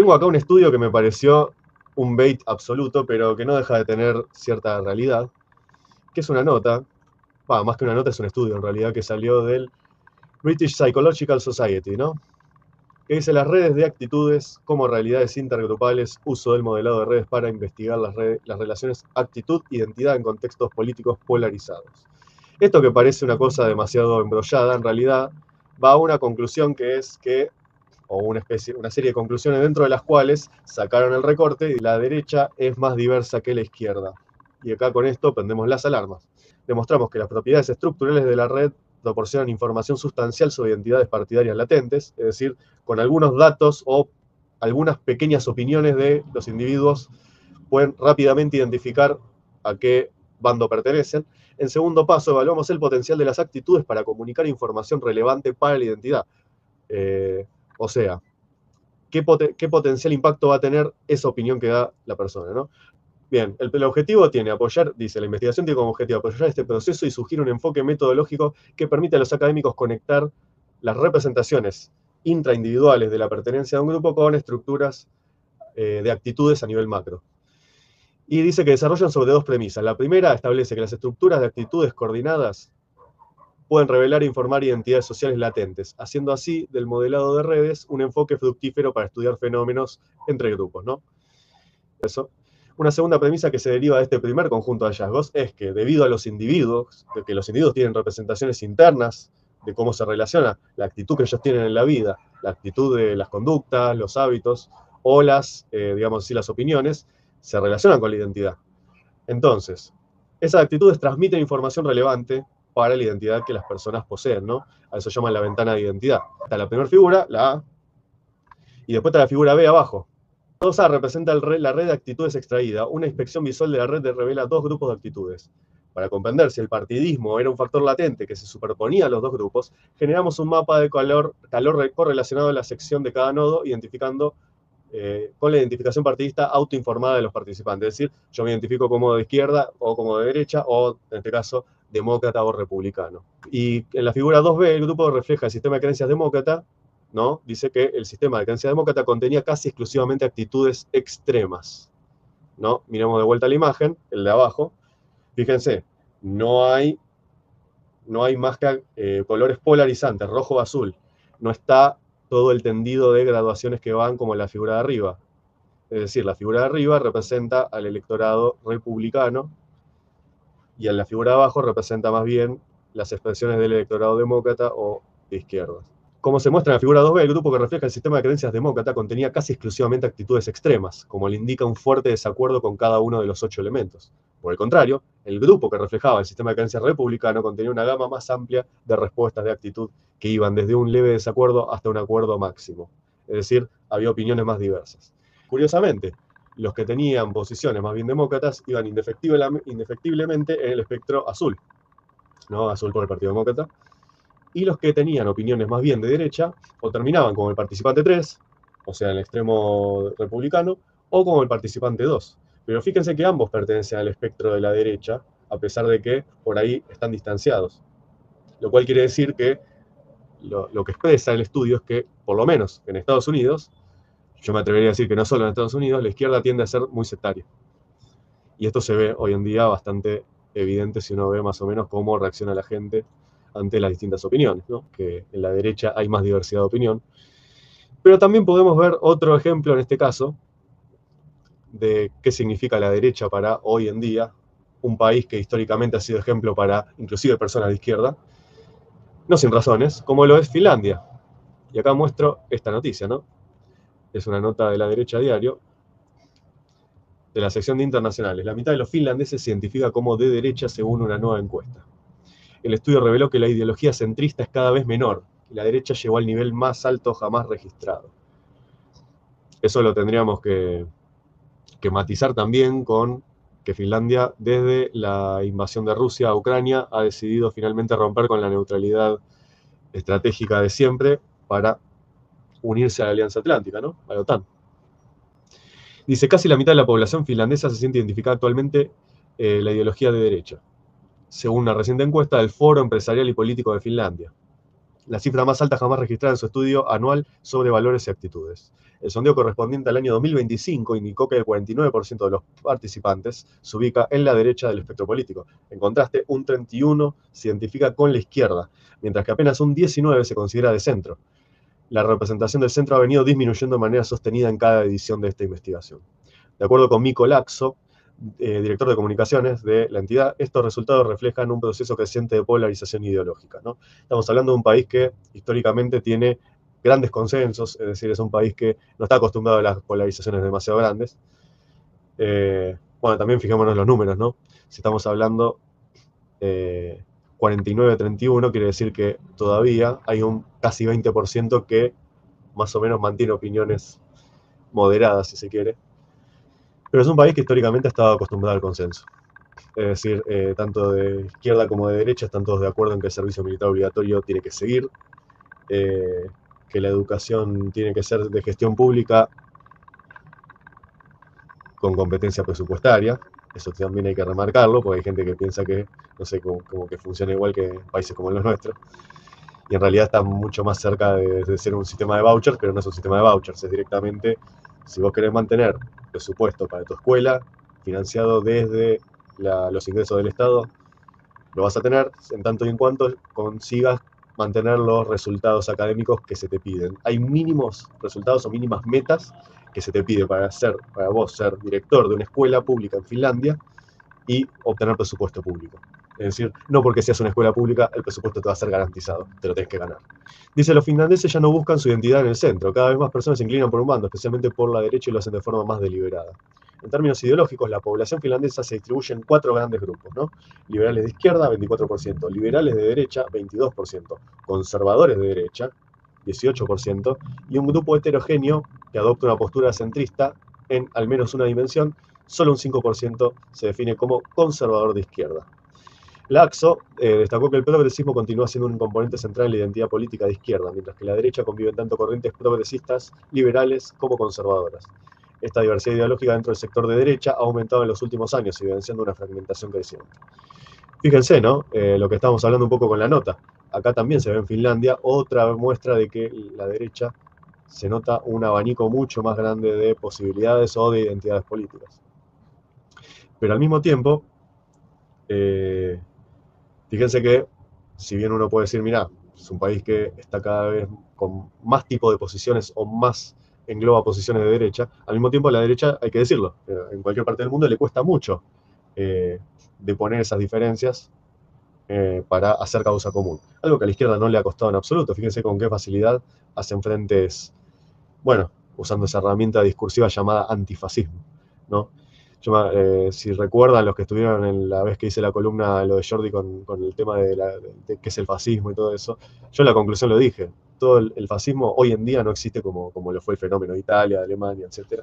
Tengo acá un estudio que me pareció un bait absoluto, pero que no deja de tener cierta realidad, que es una nota, más que una nota es un estudio en realidad, que salió del British Psychological Society, ¿no? Que dice las redes de actitudes como realidades intergrupales, uso del modelado de redes para investigar las relaciones actitud-identidad en contextos políticos polarizados. Esto que parece una cosa demasiado embrollada, en realidad va a una conclusión que es que, o una serie de conclusiones dentro de las cuales sacaron el recorte y la derecha es más diversa que la izquierda. Y acá con esto prendemos las alarmas. Demostramos que las propiedades estructurales de la red proporcionan información sustancial sobre identidades partidarias latentes, es decir, con algunos datos o algunas pequeñas opiniones de los individuos pueden rápidamente identificar a qué bando pertenecen. En segundo paso, evaluamos el potencial de las actitudes para comunicar información relevante para la identidad. O sea, ¿qué potencial impacto va a tener esa opinión que da la persona, ¿no? Bien, el objetivo tiene apoyar, dice, la investigación tiene como objetivo apoyar este proceso y sugiere un enfoque metodológico que permite a los académicos conectar las representaciones intraindividuales de la pertenencia a un grupo con estructuras de actitudes a nivel macro. Y dice que desarrollan sobre dos premisas. La primera establece que las estructuras de actitudes coordinadas pueden revelar e informar identidades sociales latentes, haciendo así del modelado de redes un enfoque fructífero para estudiar fenómenos entre grupos, ¿no? Eso. Una segunda premisa que se deriva de este primer conjunto de hallazgos es que debido a los individuos, de que los individuos tienen representaciones internas de cómo se relaciona, la actitud que ellos tienen en la vida, la actitud de las conductas, los hábitos o digamos así, las opiniones, se relacionan con la identidad. Entonces, esas actitudes transmiten información relevante para la identidad que las personas poseen, ¿no? A eso llaman la ventana de identidad. Está la primera figura, la A, y después está la figura B abajo. 2A representa la red de actitudes extraída. Una inspección visual de la red revela dos grupos de actitudes. Para comprender si el partidismo era un factor latente que se superponía a los dos grupos, generamos un mapa de calor correlacionado a la sección de cada nodo, identificando con la identificación partidista autoinformada de los participantes. Es decir, yo me identifico como de izquierda o como de derecha, o en este caso, demócrata o republicano. Y en la figura 2B, el grupo refleja el sistema de creencias demócrata, ¿no? Dice que el sistema de creencias demócrata contenía casi exclusivamente actitudes extremas, ¿no? Miremos de vuelta la imagen, el de abajo. Fíjense, no hay más que colores polarizantes, rojo o azul. No está todo el tendido de graduaciones que van como en la figura de arriba. Es decir, la figura de arriba representa al electorado republicano y en la figura de abajo representa más bien las expresiones del electorado demócrata o de izquierda. Como se muestra en la figura 2B, el grupo que refleja el sistema de creencias demócrata contenía casi exclusivamente actitudes extremas, como le indica un fuerte desacuerdo con cada uno de los 8 elementos. Por el contrario, el grupo que reflejaba el sistema de creencias republicano contenía una gama más amplia de respuestas de actitud que iban desde un leve desacuerdo hasta un acuerdo máximo. Es decir, había opiniones más diversas. Curiosamente, los que tenían posiciones más bien demócratas iban indefectiblemente en el espectro azul, ¿no? Azul por el Partido Demócrata. Y los que tenían opiniones más bien de derecha, o terminaban como el participante 3, o sea, el extremo republicano, o como el participante 2. Pero fíjense que ambos pertenecen al espectro de la derecha, a pesar de que por ahí están distanciados. Lo cual quiere decir que lo que expresa el estudio es que, por lo menos en Estados Unidos, yo me atrevería a decir que no solo en Estados Unidos, la izquierda tiende a ser muy sectaria. Y esto se ve hoy en día bastante evidente si uno ve más o menos cómo reacciona la gente ante las distintas opiniones, ¿no? Que en la derecha hay más diversidad de opinión. Pero también podemos ver otro ejemplo en este caso de qué significa la derecha para hoy en día, un país que históricamente ha sido ejemplo para inclusive personas de izquierda, no sin razones, como lo es Finlandia. Y acá muestro esta noticia, ¿no? Es una nota de La Derecha Diario, de la sección de internacionales. La mitad de los finlandeses se identifica como de derecha según una nueva encuesta. El estudio reveló que la ideología centrista es cada vez menor y la derecha llegó al nivel más alto jamás registrado. Eso lo tendríamos que matizar también con que Finlandia, desde la invasión de Rusia a Ucrania, ha decidido finalmente romper con la neutralidad estratégica de siempre para unirse a la Alianza Atlántica, ¿no? A la OTAN. Dice, casi la mitad de la población finlandesa se siente identificada actualmente la ideología de derecha, según una reciente encuesta del Foro Empresarial y Político de Finlandia. la cifra más alta jamás registrada en su estudio anual sobre valores y actitudes. El sondeo correspondiente al año 2025 indicó que el 49% de los participantes se ubica en la derecha del espectro político. En contraste, un 31% se identifica con la izquierda, mientras que apenas un 19% se considera de centro. La representación del centro ha venido disminuyendo de manera sostenida en cada edición de esta investigación. De acuerdo con Mico Laxo, director de comunicaciones de la entidad, estos resultados reflejan un proceso creciente de polarización ideológica, ¿no? Estamos hablando de un país que históricamente tiene grandes consensos, es decir, es un país que no está acostumbrado a las polarizaciones demasiado grandes. Bueno, también fijémonos en los números, ¿no? Si estamos hablando 49-31, quiere decir que todavía hay un casi 20% que más o menos mantiene opiniones moderadas, si se quiere. Pero es un país que históricamente ha estado acostumbrado al consenso. Es decir, tanto de izquierda como de derecha están todos de acuerdo en que el servicio militar obligatorio tiene que seguir, que la educación tiene que ser de gestión pública con competencia presupuestaria. Eso también hay que remarcarlo, porque hay gente que piensa que, no sé, como que funciona igual que países como los nuestros. Y en realidad está mucho más cerca de ser un sistema de vouchers, pero no es un sistema de vouchers, es directamente, si vos querés mantener presupuesto para tu escuela, financiado desde los ingresos del Estado, lo vas a tener en tanto y en cuanto consigas mantener los resultados académicos que se te piden. Hay mínimos resultados o mínimas metas que se te pide para vos ser director de una escuela pública en Finlandia y obtener presupuesto público. Es decir, no porque seas una escuela pública, el presupuesto te va a ser garantizado, te lo tenés que ganar. Dice, los finlandeses ya no buscan su identidad en el centro, cada vez más personas se inclinan por un bando, especialmente por la derecha, y lo hacen de forma más deliberada. En términos ideológicos, la población finlandesa se distribuye en 4 grandes grupos, ¿no? Liberales de izquierda, 24%, liberales de derecha, 22%, conservadores de derecha, 18%, y un grupo heterogéneo que adopta una postura centrista en al menos una dimensión. Solo un 5% se define como conservador de izquierda. Laxo destacó que el progresismo continúa siendo un componente central en la identidad política de izquierda, mientras que la derecha convive tanto corrientes progresistas, liberales como conservadoras. Esta diversidad ideológica dentro del sector de derecha ha aumentado en los últimos años, evidenciando una fragmentación creciente. Fíjense, ¿no? Lo que estamos hablando un poco con la nota. Acá también se ve en Finlandia otra muestra de que la derecha se nota un abanico mucho más grande de posibilidades o de identidades políticas. Pero al mismo tiempo, fíjense que, si bien uno puede decir, mirá, es un país que está cada vez con más tipo de posiciones o más engloba posiciones de derecha, al mismo tiempo a la derecha, hay que decirlo, en cualquier parte del mundo le cuesta mucho de poner esas diferencias para hacer causa común. Algo que a la izquierda no le ha costado en absoluto. Fíjense con qué facilidad hacen frentes, bueno, usando esa herramienta discursiva llamada antifascismo, ¿no? Si recuerdan los que estuvieron en la vez que hice la columna, lo de Jordi con el tema de qué es el fascismo y todo eso, yo en la conclusión lo dije, todo el fascismo hoy en día no existe como lo fue el fenómeno de Italia, de Alemania, etc.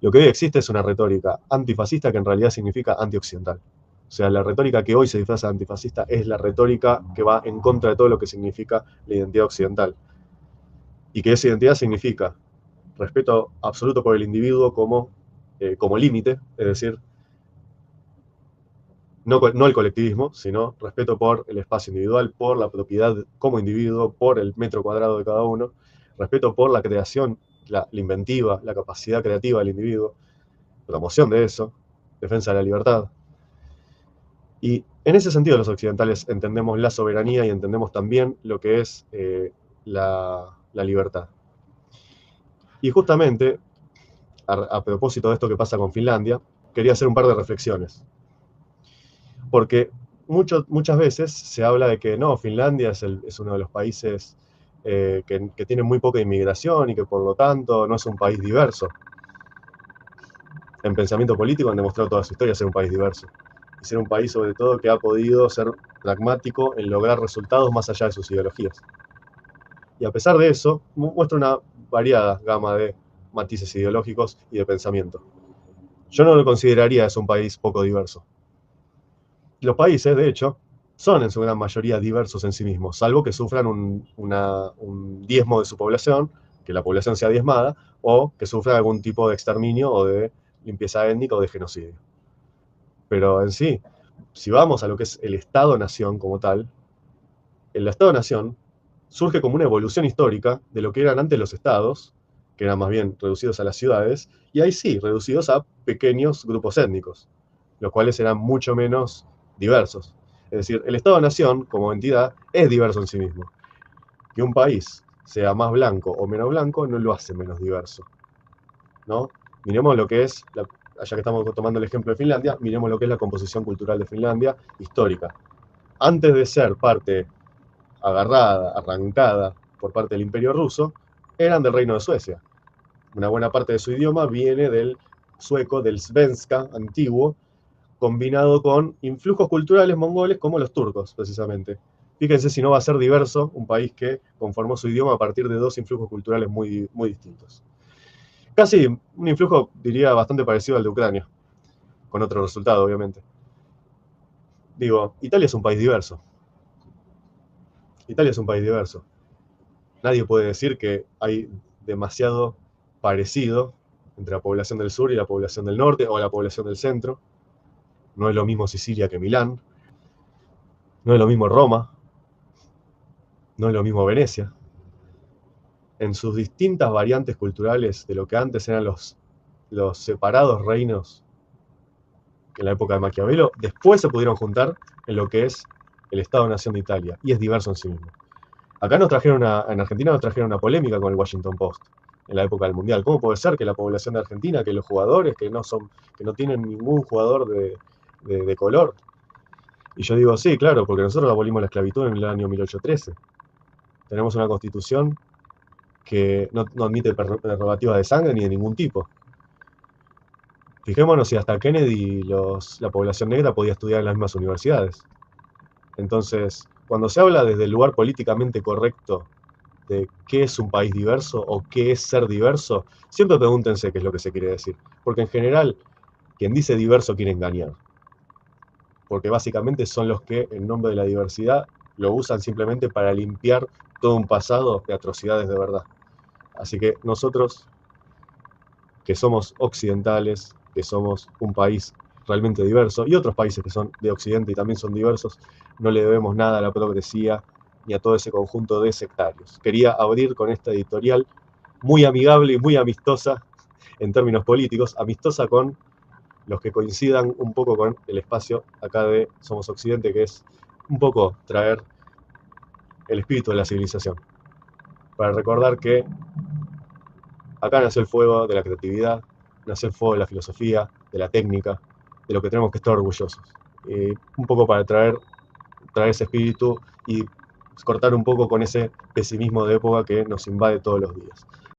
Lo que hoy existe es una retórica antifascista que en realidad significa antioccidental. O sea, la retórica que hoy se disfraza de antifascista es la retórica que va en contra de todo lo que significa la identidad occidental. Y que esa identidad significa respeto absoluto por el individuo como límite, es decir, no el colectivismo, sino respeto por el espacio individual, por la propiedad como individuo, por el metro cuadrado de cada uno, respeto por la creación, la inventiva, la capacidad creativa del individuo, promoción de eso, defensa de la libertad. Y en ese sentido los occidentales entendemos la soberanía y entendemos también lo que es la libertad. Y justamente, a propósito de esto que pasa con Finlandia, quería hacer un par de reflexiones. Porque muchas veces se habla de que no, Finlandia es uno de los países que tiene muy poca inmigración y que por lo tanto no es un país diverso. En pensamiento político han demostrado toda su historia ser un país diverso. Y ser un país sobre todo que ha podido ser pragmático en lograr resultados más allá de sus ideologías. Y a pesar de eso, muestra una variada gama de matices ideológicos y de pensamiento. Yo no lo consideraría es un país poco diverso. Los países, de hecho, son en su gran mayoría diversos en sí mismos, salvo que sufran un diezmo de su población, que la población sea diezmada, o que sufran algún tipo de exterminio o de limpieza étnica o de genocidio. Pero en sí, si vamos a lo que es el Estado-Nación como tal, el Estado-Nación surge como una evolución histórica de lo que eran antes los estados, que eran más bien reducidos a las ciudades, y ahí sí, reducidos a pequeños grupos étnicos, los cuales eran mucho menos diversos. Es decir, el Estado-Nación, como entidad, es diverso en sí mismo. Que un país sea más blanco o menos blanco no lo hace menos diverso, ¿no? Miremos lo que es, ya que estamos tomando el ejemplo de Finlandia, miremos lo que es la composición cultural de Finlandia histórica. Antes de ser parte agarrada, arrancada por parte del Imperio Ruso, eran del Reino de Suecia. Una buena parte de su idioma viene del sueco, del svenska antiguo, combinado con influjos culturales mongoles como los turcos, precisamente. Fíjense si no va a ser diverso un país que conformó su idioma a partir de dos influjos culturales muy, muy distintos. Casi un influjo, diría, bastante parecido al de Ucrania, con otro resultado, obviamente. Digo, Italia es un país diverso. Italia es un país diverso. Nadie puede decir que hay demasiado parecido entre la población del sur y la población del norte o la población del centro. No es lo mismo Sicilia que Milán. No es lo mismo Roma. No es lo mismo Venecia. En sus distintas variantes culturales de lo que antes eran los separados reinos en la época de Maquiavelo, después se pudieron juntar en lo que es el Estado-Nación de Italia, y es diverso en sí mismo. Acá en Argentina nos trajeron una polémica con el Washington Post en la época del Mundial. ¿Cómo puede ser que la población de Argentina, que los jugadores, que no tienen ningún jugador de color? Y yo digo, sí, claro, porque nosotros abolimos la esclavitud en el año 1813. Tenemos una constitución que no admite prerrogativas de sangre ni de ningún tipo. Fijémonos si hasta Kennedy la población negra podía estudiar en las mismas universidades. Entonces, cuando se habla desde el lugar políticamente correcto de qué es un país diverso o qué es ser diverso, siempre pregúntense qué es lo que se quiere decir. Porque en general, quien dice diverso quiere engañar. Porque básicamente son los que, en nombre de la diversidad, lo usan simplemente para limpiar todo un pasado de atrocidades de verdad. Así que nosotros, que somos occidentales, que somos un país realmente diverso, y otros países que son de Occidente y también son diversos, no le debemos nada a la progresía ni a todo ese conjunto de sectarios. Quería abrir con esta editorial muy amigable y muy amistosa en términos políticos, amistosa con los que coincidan un poco con el espacio acá de Somos Occidente, que es un poco traer el espíritu de la civilización, para recordar que acá nació el fuego de la creatividad, nació el fuego de la filosofía, de la técnica, de lo que tenemos que estar orgullosos. Un poco para traer ese espíritu y cortar un poco con ese pesimismo de época que nos invade todos los días.